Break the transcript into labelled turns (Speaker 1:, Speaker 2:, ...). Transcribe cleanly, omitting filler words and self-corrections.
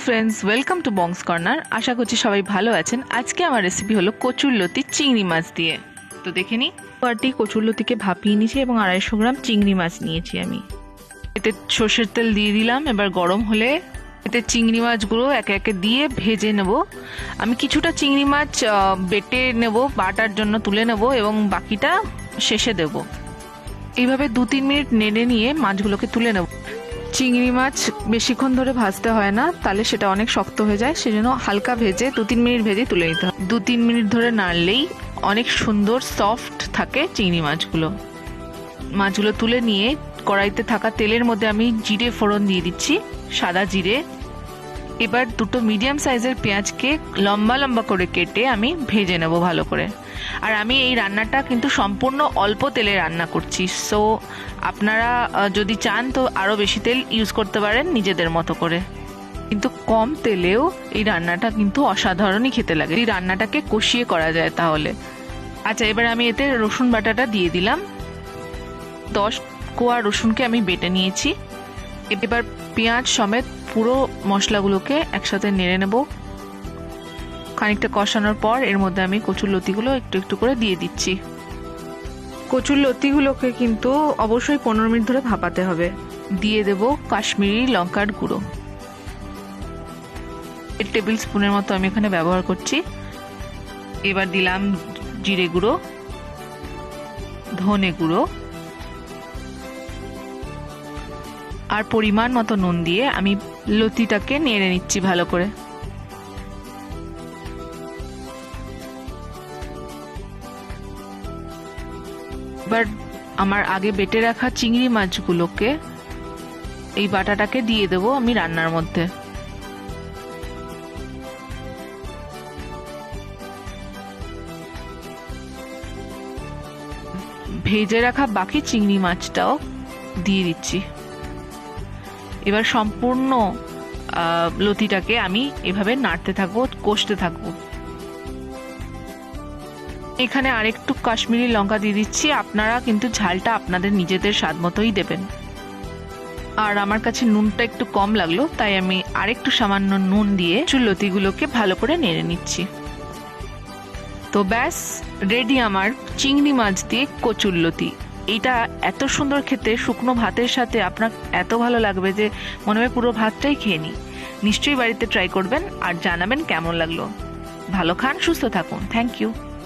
Speaker 1: Friends, welcome to Bong's corner. আশা করছি সবাই ভালো আছেন। আজকে আমার রেসিপি হলো কচুর লতি চিংড়ি মাছ দিয়ে। তো দেখে নিই। কয়েকটি কচুর লতিকে ভাপিয়ে নিয়েছি এবং 250 গ্রাম চিংড়ি মাছ নিয়েছি আমি। এতে সর্ষের তেল দিয়ে দিলাম। এবার গরম হলে এতে চিংড়ি মাছগুলো একে একে দিয়ে ভেজে নেব। আমি কিছুটা চিংড়ি মাছ বেটে নেব, বাটার জন্য তুলে নেব এবং বাকিটা শেষে দেব। এইভাবে 2-3 মিনিট নেড়ে নিয়ে মাছগুলোকে তুলে নেব। চিংড়ি মাছ বেশিক্ষণ ধরে ভাজতে হয় না, তাহলে সেটা অনেক শক্ত হয়ে যায়। সেজন্য হালকা ভেজে 2-3 মিনিট ভেজে তুলে নিতে হয়। 2-3 মিনিট ধরে নাড়লেই অনেক সুন্দর সফট থাকে চিংড়ি মাছগুলো। মাছগুলো তুলে নিয়ে কড়াইতে থাকা তেলের মধ্যে আমি জিরে ফোড়ন দিয়ে দিচ্ছি, সাদা জিরে। এবার 2টো মিডিয়াম সাইজের পেঁয়াজকে লম্বা লম্বা করে কেটে আমি ভেজে নেব ভালো করে। আর আমি এই রান্নাটা কিন্তু সম্পূর্ণ অল্প তেলে রান্না করছি, সো আপনারা যদি চান তো আরও বেশি তেল ইউজ করতে পারেন নিজেদের মতো করে। কিন্তু কম তেলেও এই রান্নাটা কিন্তু অসাধারণই খেতে লাগে। এই রান্নাটাকে কষিয়ে করা যায় তাহলে। আচ্ছা, এবার আমি এতে রসুন বাটাটা দিয়ে দিলাম। 10 কোয়া রসুনকে আমি বেটে নিয়েছি। এবার পেঁয়াজ সমেত পুরো মশলাগুলোকে একসাথে নেড়ে নেব। খানিকটা কষানোর পর এর মধ্যে আমি কচুর লতিগুলো একটু একটু করে দিয়ে দিচ্ছি। কচুর লতিগুলোকে কিন্তু অবশ্যই 15 মিনিট ধরে ভাপাতে হবে। দিয়ে দেব কাশ্মীরি লঙ্কার গুঁড়ো, 1 টেবিল স্পুনের মতো আমি এখানে ব্যবহার করছি। এবার দিলাম জিরে গুঁড়ো, ধনে গুঁড়ো আর পরিমাণ মতো নুন দিয়ে আমি লতিটাকে নেড়ে নিচ্ছি ভালো করে। এবার আমার আগে বেটে রাখা চিংড়ি মাছগুলোকে এই বাটাটাকে দিয়ে দেব আমি রান্নার মধ্যে। ভেজে রাখা বাকি চিংড়ি মাছটাও দিয়ে দিচ্ছি। এবার সম্পূর্ণ লতিটাকে আমি এভাবে নাড়তে থাকবো, কষতে থাকবো। এখানে আরেকটু কাশ্মীরি লঙ্কা দিয়ে দিচ্ছি। আপনারা কিন্তু ঝালটা আপনাদের নিজেদের স্বাদ মতোই দেবেন। আর আমার কাছে নুনটা একটু কম লাগলো, তাই আমি আরেকটু সামান্য নুন দিয়ে লতিগুলোকে ভালো করে নেড়ে নিচ্ছি। তো ব্যাস রেডি আমার চিংড়ি মাছ দিয়ে কচুর লতি। এইটা এত সুন্দর খেতে, শুকনো ভাতের সাথে আপনার এত ভালো লাগবে যে মনে হয় পুরো ভাতটাই খেয়ে নিই। নিশ্চয়ই বাড়িতে ট্রাই করবেন আর জানাবেন কেমন লাগলো। ভালো খান, সুস্থ থাকুন। Thank you.